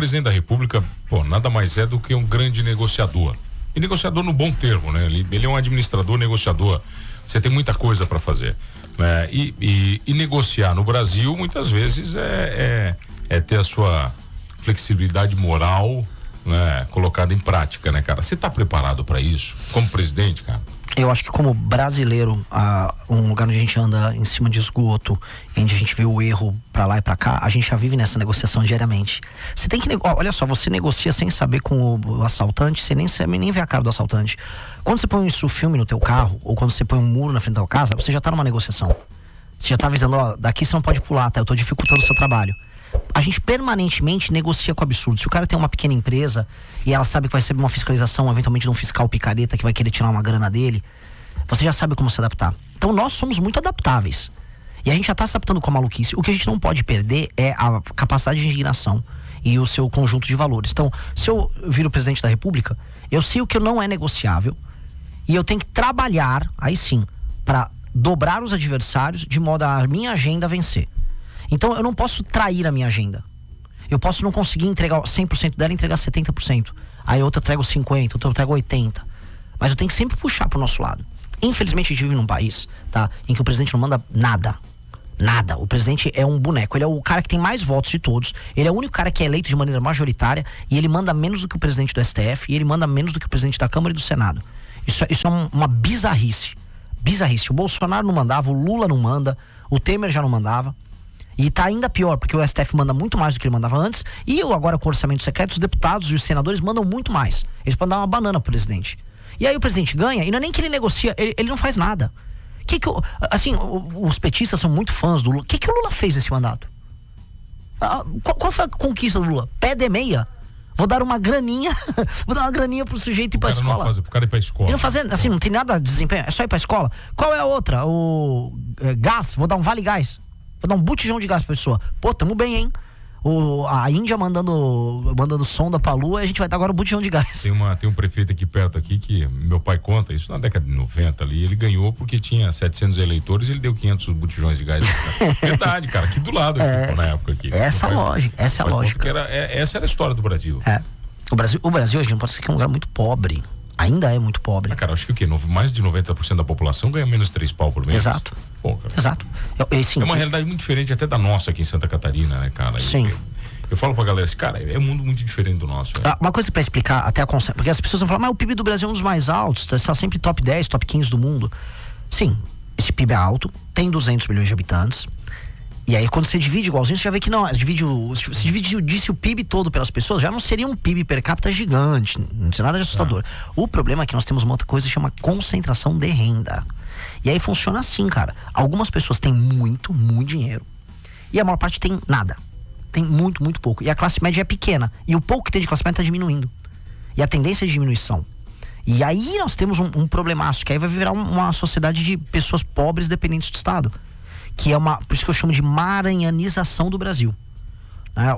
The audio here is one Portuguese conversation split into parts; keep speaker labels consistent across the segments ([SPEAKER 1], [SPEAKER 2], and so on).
[SPEAKER 1] presidente da República, pô, nada mais é do que um grande negociador. E negociador no bom termo, né? Ele é um administrador, negociador. Você tem muita coisa para fazer, né? E negociar no Brasil, muitas vezes, é ter a sua flexibilidade moral, né, colocada em prática, né, cara? Você tá preparado para isso como presidente, cara?
[SPEAKER 2] Eu acho que como brasileiro, um lugar onde a gente anda em cima de esgoto, onde a gente vê o erro pra lá e pra cá, a gente já vive nessa negociação diariamente. Você tem que olha só, você negocia sem saber com o assaltante, você nem vê a cara do assaltante. Quando você põe um filme no teu carro, ou quando você põe um muro na frente da tua casa, você já tá numa negociação. Você já tá avisando, ó, daqui você não pode pular, tá? Eu tô dificultando o seu trabalho. A gente permanentemente negocia com o absurdo. Se o cara tem uma pequena empresa e ela sabe que vai receber uma fiscalização, eventualmente de um fiscal picareta que vai querer tirar uma grana dele, você já sabe como se adaptar. Então nós somos muito adaptáveis. E a gente já está se adaptando com a maluquice. O que a gente não pode perder é a capacidade de indignação e o seu conjunto de valores. Então, se eu viro presidente da República, eu sei o que não é negociável e eu tenho que trabalhar, aí sim, para dobrar os adversários de modo a minha agenda vencer. Então eu não posso trair a minha agenda. Eu posso não conseguir entregar 100% dela e entregar 70%. Aí outra entrega 50%, outra entrega 80%. Mas eu tenho que sempre puxar pro nosso lado. Infelizmente a gente vive num país, tá, em que o presidente não manda nada. Nada. O presidente é um boneco. Ele é o cara que tem mais votos de todos. Ele é o único cara que é eleito de maneira majoritária. E ele manda menos do que o presidente do STF. E ele manda menos do que o presidente da Câmara e do Senado. Isso é uma bizarrice. Bizarrice. O Bolsonaro não mandava, o Lula não manda, o Temer já não mandava. E tá ainda pior, porque o STF manda muito mais do que ele mandava antes. E agora com o orçamento secreto, os deputados e os senadores mandam muito mais. Eles podem dar uma banana pro presidente. E aí o presidente ganha, e não é nem que ele negocia, ele não faz nada. Os petistas são muito fãs do Lula. O que o Lula fez nesse mandato? Qual foi a conquista do Lula? Pé de meia? Vou dar uma graninha pro sujeito ir pra escola.
[SPEAKER 1] Pro cara ir pra escola.
[SPEAKER 2] E não fazer, assim, não tem nada de desempenho, é só ir pra escola. Qual é a outra? Gás, vou dar um vale gás. Vou dar um botijão de gás pra pessoa. Pô, tamo bem, hein? A Índia mandando sonda pra Lua, e a gente vai dar agora um botijão de gás.
[SPEAKER 1] Tem um prefeito aqui perto aqui que meu pai conta, isso na década de 90 ali, ele ganhou porque tinha 700 eleitores e ele deu 500 botijões de gás. Verdade, cara, aqui do lado, aqui, na época aqui.
[SPEAKER 2] Essa é a lógica. Essa
[SPEAKER 1] era a história do Brasil.
[SPEAKER 2] O Brasil hoje não pode ser que é um lugar muito pobre. Ainda é muito pobre.
[SPEAKER 1] Cara, acho que o quê? Mais de 90% da população ganha menos 3 pau por mês.
[SPEAKER 2] Exato.
[SPEAKER 1] Pô, cara.
[SPEAKER 2] Exato.
[SPEAKER 1] É uma realidade muito diferente até da nossa aqui em Santa Catarina, né, cara?
[SPEAKER 2] Sim.
[SPEAKER 1] Eu falo pra galera, cara, é um mundo muito diferente do nosso.
[SPEAKER 2] Uma coisa pra explicar até a conceito, porque as pessoas vão falar, mas o PIB do Brasil é um dos mais altos, está sempre top 10, top 15 do mundo. Sim, esse PIB é alto, tem 200 milhões de habitantes. E aí quando você divide igualzinho, você já vê que não, se dividisse o PIB todo pelas pessoas, já não seria um PIB per capita gigante, não seria nada de assustador. O problema é que nós temos uma outra coisa que chama concentração de renda. E aí funciona assim, cara. Algumas pessoas têm muito, muito dinheiro. E a maior parte tem nada. Tem muito, muito pouco. E a classe média é pequena. E o pouco que tem de classe média está diminuindo. E a tendência é de diminuição. E aí nós temos um problemaço, que aí vai virar uma sociedade de pessoas pobres dependentes do Estado. Que é por isso que eu chamo de maranhanização do Brasil.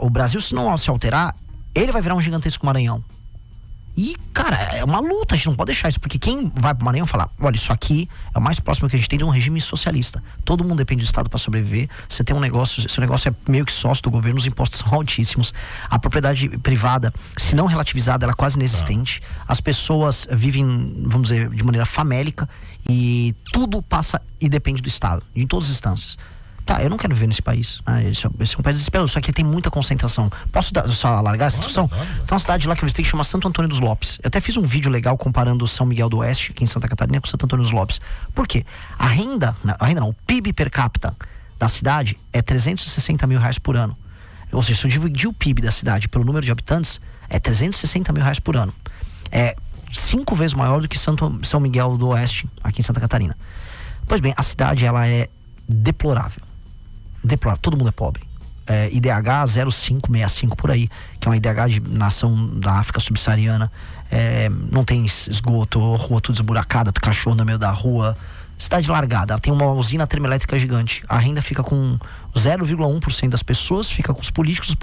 [SPEAKER 2] O Brasil, se não se alterar, ele vai virar um gigantesco Maranhão. E, cara, é uma luta, a gente não pode deixar isso, porque quem vai pro Maranhão falar, olha, isso aqui é o mais próximo que a gente tem de um regime socialista. Todo mundo depende do Estado para sobreviver. Você tem um negócio, seu negócio é meio que sócio do governo, os impostos são altíssimos. A propriedade privada, se não relativizada, ela é quase inexistente. As pessoas vivem, vamos dizer, de maneira famélica, e tudo passa e depende do Estado, em todas as instâncias. Tá, eu não quero viver nesse país. Esse é um país desesperado, só que tem muita concentração. Posso só alargar essa discussão? Tem uma cidade lá que eu visitei que chama Santo Antônio dos Lopes. Eu até fiz um vídeo legal comparando São Miguel do Oeste, aqui em Santa Catarina, com Santo Antônio dos Lopes. Por quê? O PIB per capita da cidade é 360 mil reais por ano. Ou seja, se eu dividir o PIB da cidade pelo número de habitantes, é 360 mil reais por ano. É 5 vezes maior do que São Miguel do Oeste, aqui em Santa Catarina. Pois bem, a cidade, ela é deplorável. Todo mundo é pobre. IDH 0565 por aí, que é uma IDH de nação da África subsaariana. Não tem esgoto, rua tudo esburacada, cachorro no meio da rua. Cidade largada, ela tem uma usina termoelétrica gigante. A renda fica com 0,1% das pessoas, fica com os políticos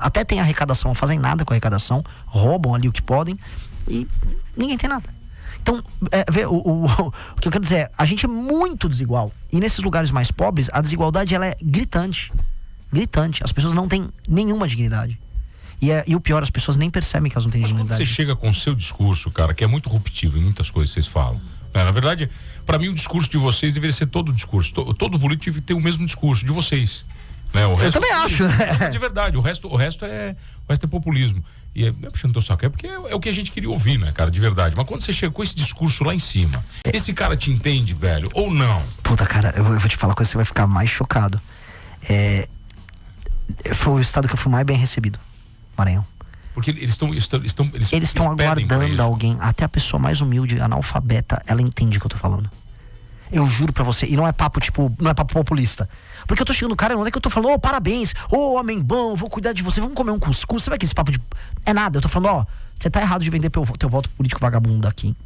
[SPEAKER 2] até têm arrecadação, não fazem nada com a arrecadação, roubam ali o que podem e ninguém tem nada. Então, o que eu quero dizer é, a gente é muito desigual. E nesses lugares mais pobres, a desigualdade ela é gritante. Gritante. As pessoas não têm nenhuma dignidade. E o pior, as pessoas nem percebem que elas não têm
[SPEAKER 1] dignidade. Mas quando você chega com o seu discurso, cara, que é muito ruptivo em muitas coisas que vocês falam, na verdade, para mim o discurso de vocês deveria ser todo o discurso. Todo político deve ter o mesmo discurso de vocês. Né? O resto,
[SPEAKER 2] eu também acho.
[SPEAKER 1] Né? De verdade, o resto é populismo. E não é puxando teu saco, é porque é o que a gente queria ouvir, né, cara, de verdade. Mas quando você chega com esse discurso lá em cima, esse cara te entende, velho, ou não?
[SPEAKER 2] Puta, cara, eu vou te falar uma coisa que você vai ficar mais chocado. Foi o estado que eu fui mais bem recebido, Maranhão.
[SPEAKER 1] Porque eles estão
[SPEAKER 2] aguardando alguém, até a pessoa mais humilde, analfabeta, ela entende o que eu tô falando. Eu juro pra você, e não é papo não é papo populista. Porque eu tô chegando no cara, não é que eu tô falando, parabéns, homem bom, vou cuidar de você, vamos comer um cuscuz. Sabe aquele papo de... É nada, eu tô falando, você tá errado de vender teu voto político vagabundo aqui.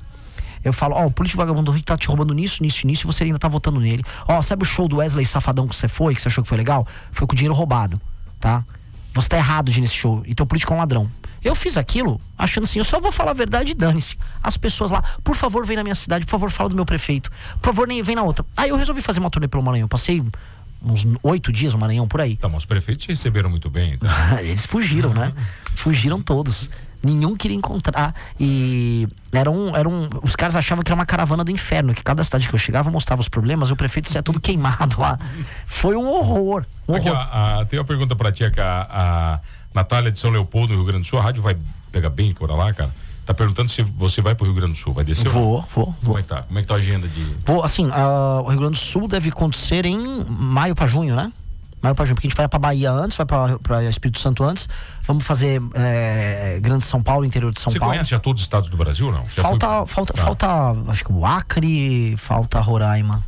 [SPEAKER 2] Eu falo, o político vagabundo tá te roubando nisso, e você ainda tá votando nele. Sabe o show do Wesley Safadão que você achou que foi legal? Foi com dinheiro roubado, tá? Você tá errado de ir nesse show, e teu político é um ladrão. Eu fiz aquilo achando assim, eu só vou falar a verdade e dane-se. As pessoas lá, por favor, vem na minha cidade, por favor, fala do meu prefeito, por favor, vem na outra. Aí eu resolvi fazer uma turnê pelo Maranhão. Eu passei uns 8 dias no Maranhão, por aí.
[SPEAKER 1] Tá, mas os prefeitos te receberam muito bem, então.
[SPEAKER 2] Eles fugiram, né? Fugiram todos. Nenhum queria encontrar. E os caras achavam que era uma caravana do inferno, que cada cidade que eu chegava mostrava os problemas, e o prefeito saia tudo queimado lá. Foi um horror.
[SPEAKER 1] Aqui, tem uma pergunta pra ti, que a Natália de São Leopoldo, no Rio Grande do Sul. A rádio vai pegar bem por lá, cara. Tá perguntando se você vai pro Rio Grande do Sul. Vai descer?
[SPEAKER 2] Vou.
[SPEAKER 1] Como é que tá? Como é que tá a agenda de...
[SPEAKER 2] Vou, assim, o Rio Grande do Sul deve acontecer em maio pra junho, né? Maio pra junho, porque a gente vai pra Bahia antes, vai pra Espírito Santo antes. Vamos fazer Grande São Paulo, interior de São Paulo.
[SPEAKER 1] Você conhece já todos os estados do Brasil, não?
[SPEAKER 2] Falta, acho que o Acre, falta Roraima.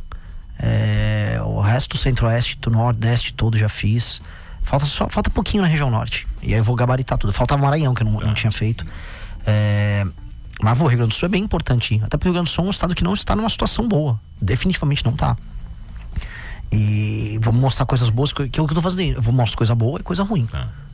[SPEAKER 2] O resto do Centro-Oeste, do Nordeste todo já fiz. Falta pouquinho na região norte. E aí eu vou gabaritar tudo. Faltava Maranhão, que eu não tinha feito. Mas o Rio Grande do Sul é bem importante. Até porque o Rio Grande do Sul é um estado que não está numa situação boa. Definitivamente não está. E vou mostrar coisas boas, que é o que eu tô fazendo. Eu vou mostrar coisa boa e coisa ruim.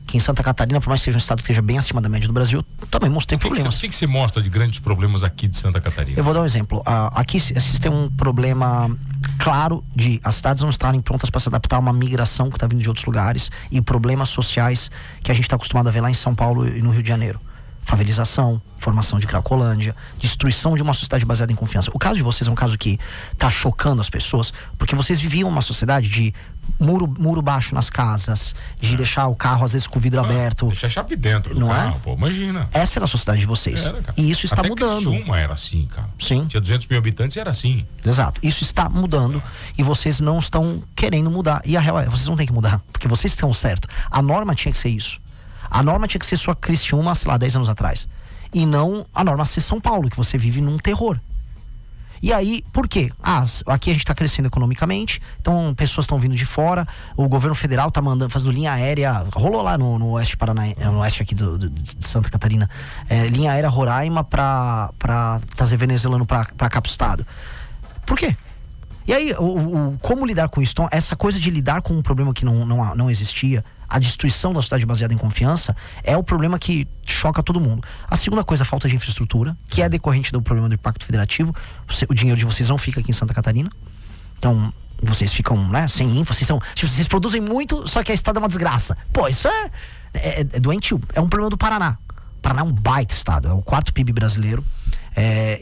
[SPEAKER 2] Que em Santa Catarina, por mais que seja um estado que esteja bem acima da média do Brasil, eu também mostrei problemas.
[SPEAKER 1] O que você mostra de grandes problemas aqui de Santa Catarina?
[SPEAKER 2] Eu vou dar um exemplo. Aqui tem um problema claro de as cidades não estarem prontas para se adaptar a uma migração que está vindo de outros lugares e problemas sociais que a gente está acostumado a ver lá em São Paulo e no Rio de Janeiro. Favelização, formação de Cracolândia, destruição de uma sociedade baseada em confiança. O caso de vocês é um caso que tá chocando as pessoas, porque vocês viviam uma sociedade de muro baixo nas casas, de deixar o carro às vezes com o vidro aberto.
[SPEAKER 1] Deixar a chave dentro do carro, pô, imagina.
[SPEAKER 2] Essa era a sociedade de vocês. E isso está mudando.
[SPEAKER 1] Até Criciúma era assim, cara.
[SPEAKER 2] Sim.
[SPEAKER 1] Tinha 200 mil habitantes e era assim.
[SPEAKER 2] Exato. Isso está mudando e vocês não estão querendo mudar. E a real vocês não têm que mudar, porque vocês estão certo. A norma tinha que ser isso. A norma tinha que ser sua Criciúma, sei lá, 10 anos atrás. E não a norma ser São Paulo, que você vive num terror. E aí, por quê? Aqui a gente está crescendo economicamente, então pessoas estão vindo de fora, o governo federal está fazendo linha aérea, rolou lá no oeste no oeste aqui de Santa Catarina, linha aérea Roraima para trazer venezuelano para cá pro estado. Por quê? E aí, como lidar com isso? Então, essa coisa de lidar com um problema que não existia, a destruição da sociedade baseada em confiança, é o problema que choca todo mundo. A segunda coisa, a falta de infraestrutura, que é decorrente do problema do impacto federativo. O dinheiro de vocês não fica aqui em Santa Catarina. Então, vocês ficam, né, sem infra, vocês produzem muito, só que a estrada é uma desgraça. Pô, isso é doentio. É um problema do Paraná. O Paraná é um baita estado, é o 4º PIB brasileiro.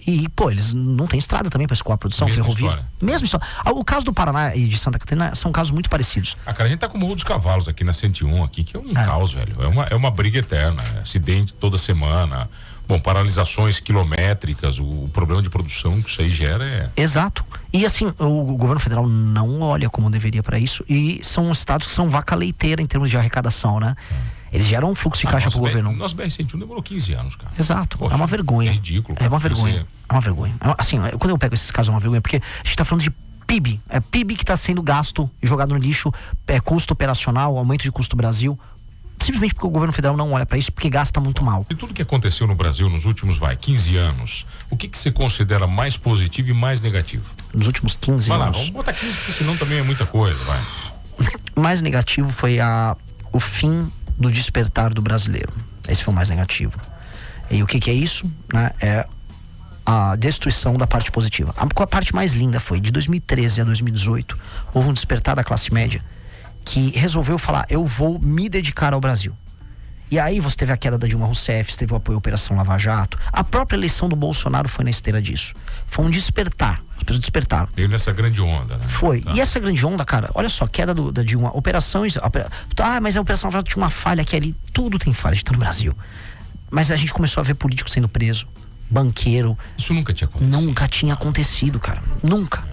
[SPEAKER 2] Eles não têm estrada também para escoar a produção, ferrovia. Mesma história. O caso do Paraná e de Santa Catarina são casos muito parecidos.
[SPEAKER 1] Cara, a gente tá com o Morro dos Cavalos aqui na 101, aqui, que é um caos, velho. É uma briga eterna. Acidente toda semana. Bom, paralisações quilométricas, o problema de produção que isso aí gera
[SPEAKER 2] Exato. E assim, o governo federal não olha como deveria para isso. E são estados que são vaca leiteira em termos de arrecadação, né? Eles geram um fluxo de caixa pro governo.
[SPEAKER 1] Nosso BR-101 demorou 15 anos, cara.
[SPEAKER 2] Exato.
[SPEAKER 1] Poxa,
[SPEAKER 2] é uma vergonha.
[SPEAKER 1] É ridículo.
[SPEAKER 2] É uma vergonha. É uma vergonha. Assim, quando eu pego esses casos, é uma vergonha, porque a gente tá falando de PIB. É PIB que está sendo gasto e jogado no lixo, custo operacional, aumento de custo do Brasil. Simplesmente porque o governo federal não olha para isso, porque gasta muito mal.
[SPEAKER 1] E tudo que aconteceu no Brasil nos últimos, 15 anos, o que você considera mais positivo e mais negativo?
[SPEAKER 2] Nos últimos 15 anos.
[SPEAKER 1] Vamos botar 15, porque senão também é muita coisa, vai.
[SPEAKER 2] Mais negativo foi o fim do despertar do brasileiro. Esse foi o mais negativo. E o que é isso? Né? É a destruição da parte positiva. A parte mais linda foi, de 2013 a 2018, houve um despertar da classe média que resolveu falar, eu vou me dedicar ao Brasil. E aí você teve a queda da Dilma Rousseff, você teve o apoio à Operação Lava Jato. A própria eleição do Bolsonaro foi na esteira disso. Foi um despertar. As pessoas despertaram.
[SPEAKER 1] Veio nessa grande onda, né?
[SPEAKER 2] Foi.
[SPEAKER 1] Tá.
[SPEAKER 2] E essa grande onda, cara, olha só, queda da Dilma, operações... mas a Operação Lava Jato tinha uma falha aqui ali. Tudo tem falha, a gente tá no Brasil. Mas a gente começou a ver político sendo preso, banqueiro.
[SPEAKER 1] Isso nunca tinha acontecido.
[SPEAKER 2] Nunca tinha acontecido, cara. Nunca.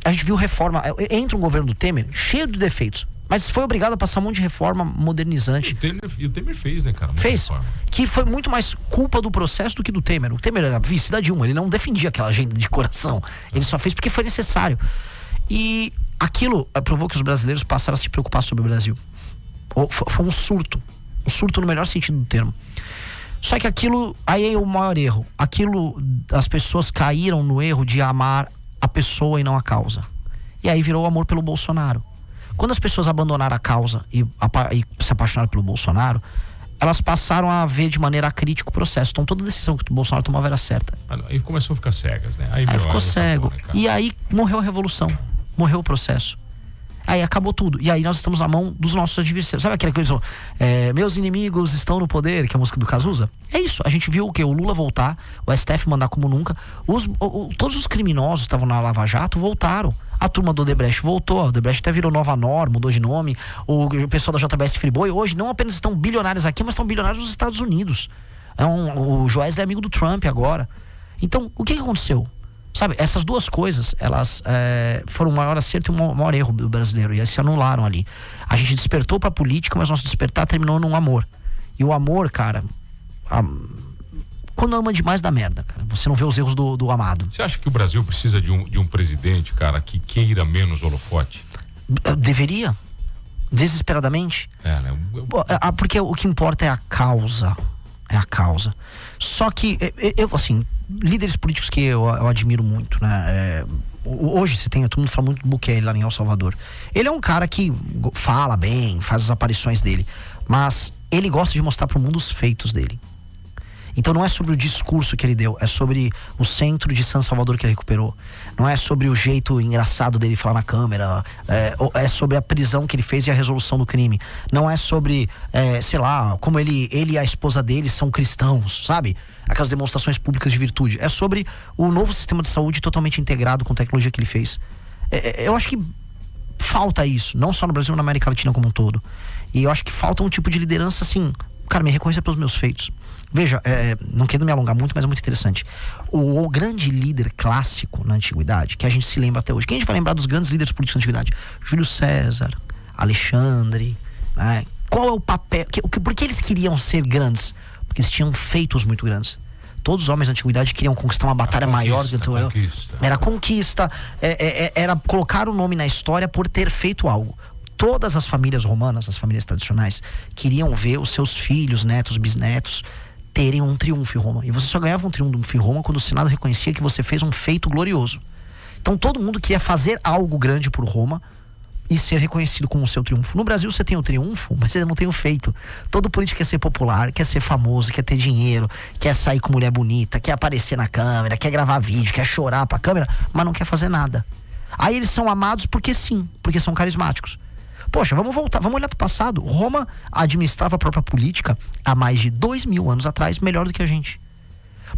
[SPEAKER 2] A gente viu reforma... Entra um governo do Temer cheio de defeitos. Mas foi obrigado a passar um monte de reforma modernizante.
[SPEAKER 1] E o Temer fez, né, cara?
[SPEAKER 2] Fez. Que foi muito mais culpa do processo do que do Temer. O Temer era vice da Dilma, ele não defendia aquela agenda de coração. Ele só fez porque foi necessário. E aquilo provou que os brasileiros passaram a se preocupar sobre o Brasil. Foi um surto. Um surto no melhor sentido do termo. Só que aquilo, aí é o maior erro. Aquilo, as pessoas caíram no erro de amar a pessoa e não a causa. E aí virou o amor pelo Bolsonaro. Quando as pessoas abandonaram a causa e se apaixonaram pelo Bolsonaro, elas passaram a ver de maneira crítica o processo. Então toda decisão que o Bolsonaro tomava era certa.
[SPEAKER 1] Aí começou a ficar cegas, né?
[SPEAKER 2] Aí ficou cego. E aí morreu a revolução. Morreu o processo. Aí acabou tudo. E aí nós estamos na mão dos nossos adversários. Sabe aquela coisa, meus inimigos estão no poder, que é a música do Cazuza? É isso. A gente viu o Lula voltar, o STF mandar como nunca. Todos os criminosos que estavam na Lava Jato voltaram. A turma do Odebrecht voltou. O Odebrecht até virou Nova Nor, mudou de nome. O pessoal da JBS Friboi hoje não apenas estão bilionários aqui, mas estão bilionários nos Estados Unidos. O Joesley é amigo do Trump agora. Então, o que aconteceu? Sabe, essas duas coisas, elas foram o maior acerto e o maior erro do brasileiro. E elas se anularam ali. A gente despertou pra política, mas nosso despertar terminou num amor. E o amor, cara... Quando ama demais dá merda, cara. Você não vê os erros do amado.
[SPEAKER 1] Você acha que o Brasil precisa de um presidente, cara, que queira menos holofote?
[SPEAKER 2] Deveria. Desesperadamente.
[SPEAKER 1] Né?
[SPEAKER 2] Porque o que importa é a causa. É a causa. Só que, assim, líderes políticos que eu admiro muito, né? Hoje todo mundo fala muito do Bukele lá em El Salvador. Ele é um cara que fala bem, faz as aparições dele, mas ele gosta de mostrar pro mundo os feitos dele. Então não é sobre o discurso que ele deu, é sobre o centro de San Salvador que ele recuperou. Não é sobre o jeito engraçado dele falar na câmera, é sobre a prisão que ele fez e a resolução do crime. Não é sobre, sei lá, como ele e a esposa dele são cristãos, sabe? Aquelas demonstrações públicas de virtude. É sobre o novo sistema de saúde totalmente integrado com a tecnologia que ele fez. Eu acho que falta isso, não só no Brasil, na América Latina como um todo. E eu acho que falta um tipo de liderança assim, cara, me reconheça pelos meus feitos. Veja, não quero me alongar muito, mas é muito interessante. O grande líder clássico na antiguidade, que a gente se lembra até hoje. Quem a gente vai lembrar dos grandes líderes políticos da antiguidade? Júlio César, Alexandre, né? Qual é o papel? Por que eles queriam ser grandes? Porque eles tinham feitos muito grandes. Todos os homens da antiguidade queriam conquistar uma batalha maior do que o era conquista, era colocar o nome na história por ter feito algo. Todas as famílias romanas, as famílias tradicionais, queriam ver os seus filhos, netos, bisnetos terem um triunfo em Roma. E você só ganhava um triunfo em Roma quando o Senado reconhecia que você fez um feito glorioso. Então todo mundo queria fazer algo grande por Roma e ser reconhecido como o seu triunfo. No Brasil você tem o triunfo, mas você não tem o feito. Todo político quer ser popular, quer ser famoso, quer ter dinheiro, quer sair com mulher bonita, quer aparecer na câmera, quer gravar vídeo, quer chorar pra câmera, mas não quer fazer nada. Aí eles são amados porque sim, porque são carismáticos. Poxa, vamos voltar, vamos olhar pro passado. Roma administrava a própria política há mais de 2000 anos atrás, melhor do que a gente.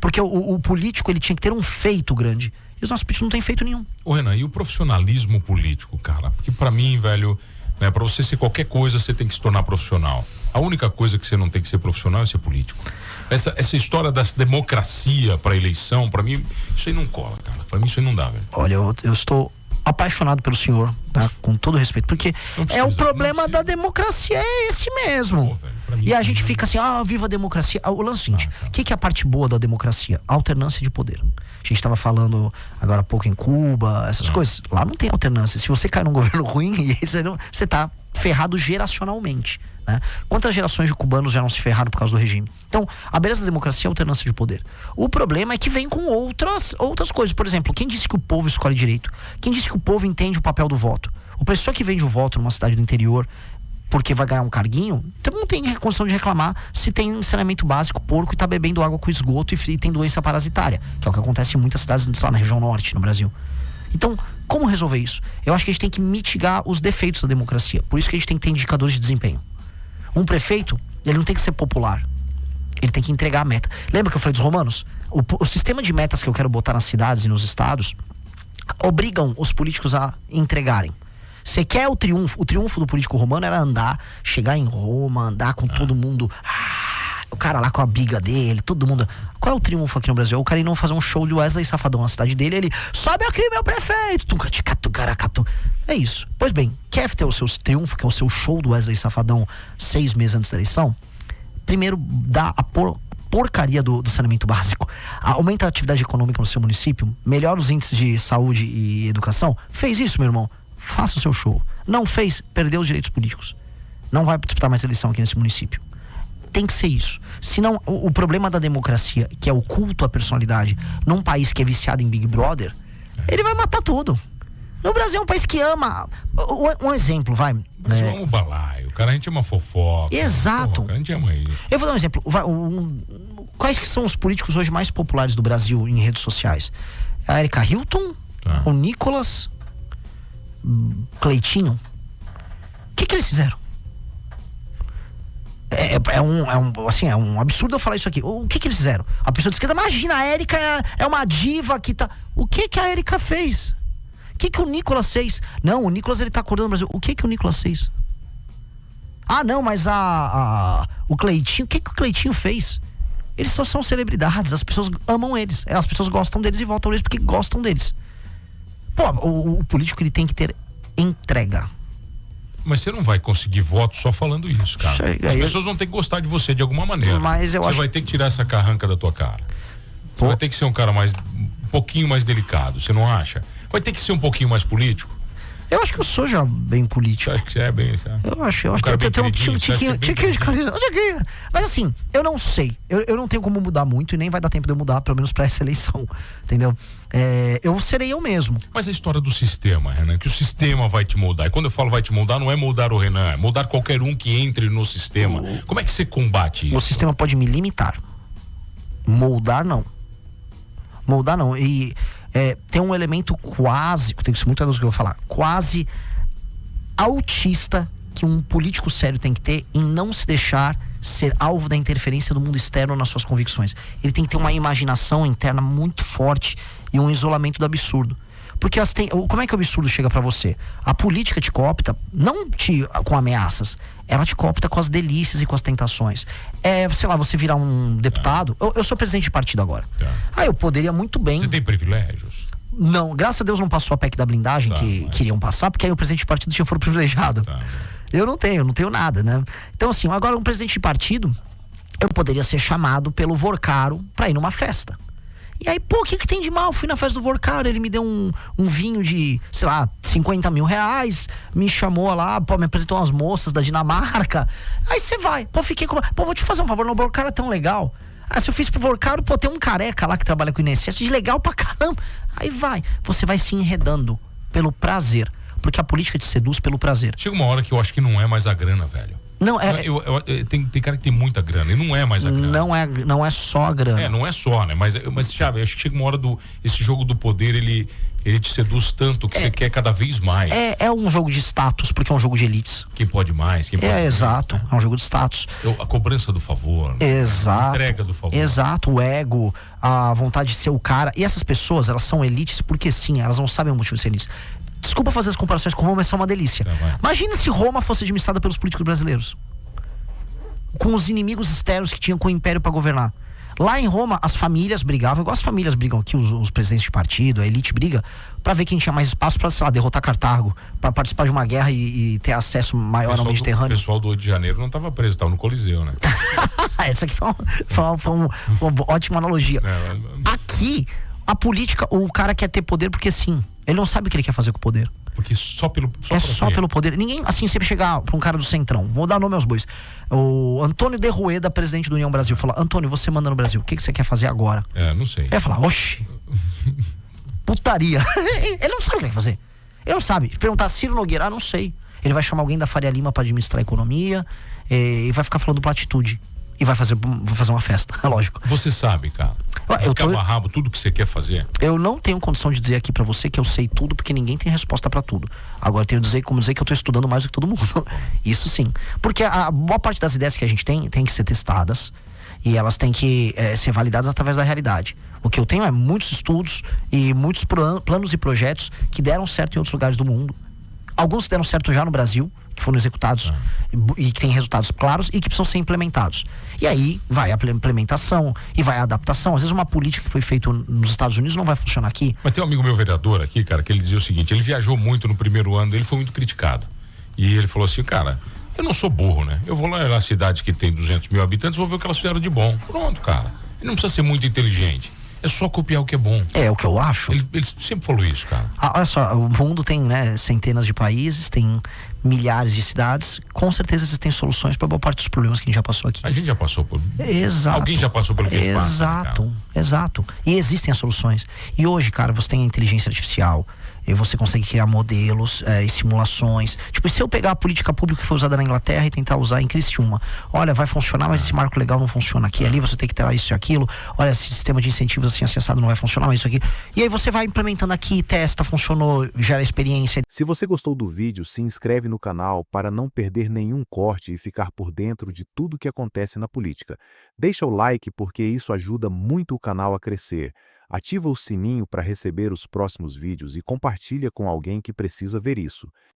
[SPEAKER 2] Porque o político, ele tinha que ter um feito grande. E os nossos políticos não têm feito nenhum.
[SPEAKER 1] Ô Renan, e o profissionalismo político, cara? Porque pra mim, velho, né, pra você ser qualquer coisa, você tem que se tornar profissional. A única coisa que você não tem que ser profissional é ser político. Essa história da democracia pra eleição, pra mim, isso aí não cola, cara. Pra mim isso aí não dá, velho.
[SPEAKER 2] Olha, eu estou apaixonado pelo senhor, tá? Com todo respeito, porque o problema da democracia é esse mesmo. Velho, e a gente fica assim, viva a democracia. O lance é o seguinte, o que é a parte boa da democracia? A alternância de poder. A gente estava falando agora há pouco em Cuba, essas coisas. Lá não tem alternância. Se você cai num governo ruim, você tá ferrado geracionalmente, né? Quantas gerações de cubanos já não se ferraram por causa do regime? Então, a beleza da democracia é a alternância de poder. O problema é que vem com outras coisas. Por exemplo, quem disse que o povo escolhe direito? Quem disse que o povo entende o papel do voto? O pessoa que vende o voto numa cidade do interior porque vai ganhar um carguinho, então não tem condição de reclamar se tem saneamento básico, porco, e tá bebendo água com esgoto e tem doença parasitária, que é o que acontece em muitas cidades, sei lá, na região norte, no Brasil. Então, como resolver isso? Eu acho que a gente tem que mitigar os defeitos da democracia. Por isso que a gente tem que ter indicadores de desempenho. Um prefeito, ele não tem que ser popular. Ele tem que entregar a meta. Lembra que eu falei dos romanos? O sistema de metas que eu quero botar nas cidades e nos estados obrigam os políticos a entregarem. Você quer o triunfo do político romano era chegar em Roma, andar com todo mundo, o cara lá com a biga dele, todo mundo. Qual é o triunfo aqui no Brasil? O cara não fazer um show de Wesley Safadão na cidade dele, ele sobe aqui, meu prefeito. É isso. Pois bem, quer ter o seu triunfo, que é o seu show do Wesley Safadão 6 meses antes da eleição? Primeiro, dá a porcaria do saneamento básico. Aumenta a atividade econômica no seu município, melhora os índices de saúde e educação. Fez isso, meu irmão? Faça o seu show. Não fez, perdeu os direitos políticos. Não vai disputar mais eleição aqui nesse município. Tem que ser isso. Senão, o problema da democracia, que é o culto à personalidade, num país que é viciado em Big Brother, ele vai matar tudo. No Brasil é um país que ama. Um exemplo, vai.
[SPEAKER 1] O Brasil ama o balaio. A gente ama fofoca.
[SPEAKER 2] Exato.
[SPEAKER 1] A gente ama isso.
[SPEAKER 2] Eu vou dar um exemplo. Quais que são os políticos hoje mais populares do Brasil em redes sociais? A Erika Hilton, o Nicolas, Cleitinho. O que eles fizeram? É um absurdo eu falar isso aqui. O que eles fizeram? A pessoa de esquerda, imagina, a Erika é uma diva que tá. O que a Erika fez? O que o Nicolas fez? Não, o Nicolas ele tá acordando o Brasil. O que o Nicolas fez? Ah, não, mas o Cleitinho, o que o Cleitinho fez? Eles só são celebridades, as pessoas amam eles. As pessoas gostam deles e votam neles porque gostam deles. Pô, o político ele tem que ter entrega.
[SPEAKER 1] Mas você não vai conseguir voto só falando isso, cara. As pessoas vão ter que gostar de você de alguma maneira.
[SPEAKER 2] Mas
[SPEAKER 1] você vai ter que tirar essa carranca da tua cara. Você vai ter que ser um cara um pouquinho mais delicado, você não acha? Vai ter que ser um pouquinho mais político.
[SPEAKER 2] Eu acho que eu sou já bem político.
[SPEAKER 1] Você acha que você é bem, sabe?
[SPEAKER 2] Eu acho que eu tenho um tiquinho de carisma. Mas assim, eu não sei. Eu não tenho como mudar muito e nem vai dar tempo de eu mudar, pelo menos pra essa eleição. Entendeu? Eu serei eu mesmo.
[SPEAKER 1] Mas a história do sistema, Renan, que o sistema vai te moldar. E quando eu falo vai te moldar, não é moldar o Renan, é moldar qualquer um que entre no sistema. Como é que você combate isso?
[SPEAKER 2] O sistema pode me limitar. Moldar, não. E tem um elemento quase, tem que ser muito adeus que eu vou falar, quase autista que um político sério tem que ter em não se deixar ser alvo da interferência do mundo externo nas suas convicções. Ele tem que ter uma imaginação interna muito forte e um isolamento do absurdo. Porque como é que o absurdo chega pra você? A política te coopta, não com ameaças, ela te coopta com as delícias e com as tentações. Sei lá, você virar um deputado. Eu sou presidente de partido agora. Eu poderia muito bem.
[SPEAKER 1] Você tem privilégios?
[SPEAKER 2] Não, graças a Deus não passou a PEC da blindagem queriam passar, porque aí o presidente de partido tinha foro privilegiado. Eu não tenho nada, né? Então assim, agora um presidente de partido, eu poderia ser chamado pelo Vorcaro pra ir numa festa. E aí, pô, o que tem de mal? Fui na festa do Vorcaro, ele me deu um vinho de, sei lá, 50 mil reais, me chamou lá, pô, me apresentou umas moças da Dinamarca. Aí você vai, pô, vou te fazer um favor, o Vorcaro é tão legal. Se eu fiz pro Vorcaro, pô, tem um careca lá que trabalha com o INSS, de legal pra caramba. Aí você vai se enredando pelo prazer, porque a política te seduz pelo prazer.
[SPEAKER 1] Chega uma hora que eu acho que não é mais a grana, velho.
[SPEAKER 2] Não,
[SPEAKER 1] tem cara que tem muita grana e não é mais a grana.
[SPEAKER 2] Não é só a grana.
[SPEAKER 1] Não é só, né? Mas Chave, acho que chega uma hora esse jogo do poder, ele te seduz tanto que você quer cada vez mais.
[SPEAKER 2] É um jogo de status, porque é um jogo de elites.
[SPEAKER 1] Quem pode mais, quem pode mais.
[SPEAKER 2] Exato, é um jogo de status.
[SPEAKER 1] A cobrança do favor.
[SPEAKER 2] Exato.
[SPEAKER 1] A entrega do favor.
[SPEAKER 2] Exato, o ego, a vontade de ser o cara. E essas pessoas, elas são elites porque sim, elas não sabem o motivo de ser elites. Desculpa fazer as comparações com Roma, mas é uma delícia. Imagina se Roma fosse administrada pelos políticos brasileiros, com os inimigos externos que tinham com o império para governar. Lá em Roma, as famílias brigavam, igual as famílias brigam aqui, os presidentes de partido, a elite briga, para ver quem tinha mais espaço para, sei lá, derrotar Cartago, para participar de uma guerra e ter acesso maior ao Mediterrâneo.
[SPEAKER 1] O pessoal do 8 de janeiro não estava preso, estava no Coliseu, né?
[SPEAKER 2] Essa aqui foi uma ótima analogia. Aqui, a política, o cara quer ter poder porque sim. Ele não sabe o que ele quer fazer com o poder.
[SPEAKER 1] Porque só pelo
[SPEAKER 2] poder. Ninguém, assim, sempre chegar pra um cara do Centrão, vou dar nome aos bois. O Antônio de Rueda, presidente do União Brasil, fala: Antônio, você manda no Brasil, o que você quer fazer agora?
[SPEAKER 1] Não sei.
[SPEAKER 2] Ele vai falar: oxi, putaria. Ele não sabe o que quer fazer. Ele não sabe. Se perguntar Ciro Nogueira, não sei. Ele vai chamar alguém da Faria Lima pra administrar a economia e vai ficar falando platitude. e vai fazer uma festa, é lógico.
[SPEAKER 1] Você sabe, cara.
[SPEAKER 2] Eu tô...
[SPEAKER 1] Cabo a rabo tudo que você quer fazer.
[SPEAKER 2] Eu não tenho condição de dizer aqui pra você que eu sei tudo, porque ninguém tem resposta pra tudo. Agora eu tenho como dizer que eu tô estudando mais do que todo mundo. Isso sim. Porque a boa parte das ideias que a gente tem que ser testadas e elas têm que ser validadas através da realidade. O que eu tenho é muitos estudos e muitos planos e projetos que deram certo em outros lugares do mundo. Alguns deram certo já no Brasil, que foram executados e que têm resultados claros e que precisam ser implementados. E aí vai a implementação e vai a adaptação. Às vezes uma política que foi feita nos Estados Unidos não vai funcionar aqui.
[SPEAKER 1] Mas tem um amigo meu vereador aqui, cara, que ele dizia o seguinte: ele viajou muito no primeiro ano, ele foi muito criticado. E ele falou assim, cara, eu não sou burro, né? Eu vou lá na cidade que tem 200 mil habitantes, vou ver o que elas fizeram de bom. Pronto, cara. Ele não precisa ser muito inteligente. É só copiar o que é bom.
[SPEAKER 2] É o que eu acho.
[SPEAKER 1] Ele sempre falou isso, cara.
[SPEAKER 2] Olha só, o mundo tem, né, centenas de países, tem milhares de cidades. Com certeza existem soluções para boa parte dos problemas que a gente já passou aqui.
[SPEAKER 1] A gente já passou por...
[SPEAKER 2] Exato.
[SPEAKER 1] Alguém já passou pelo que a gente passa,
[SPEAKER 2] Exato,
[SPEAKER 1] né,
[SPEAKER 2] exato. E existem as soluções. E hoje, cara, você tem a inteligência artificial. E você consegue criar modelos e simulações. Tipo, se eu pegar a política pública que foi usada na Inglaterra e tentar usar em Criciúma, olha, vai funcionar, mas esse marco legal não funciona aqui. Ali você tem que ter isso e aquilo. Olha, esse sistema de incentivos assim acessado não vai funcionar, mas isso aqui. E aí você vai implementando aqui, testa, funcionou, gera experiência.
[SPEAKER 3] Se você gostou do vídeo, se inscreve no canal para não perder nenhum corte e ficar por dentro de tudo que acontece na política. Deixa o like porque isso ajuda muito o canal a crescer. Ativa o sininho para receber os próximos vídeos e compartilha com alguém que precisa ver isso.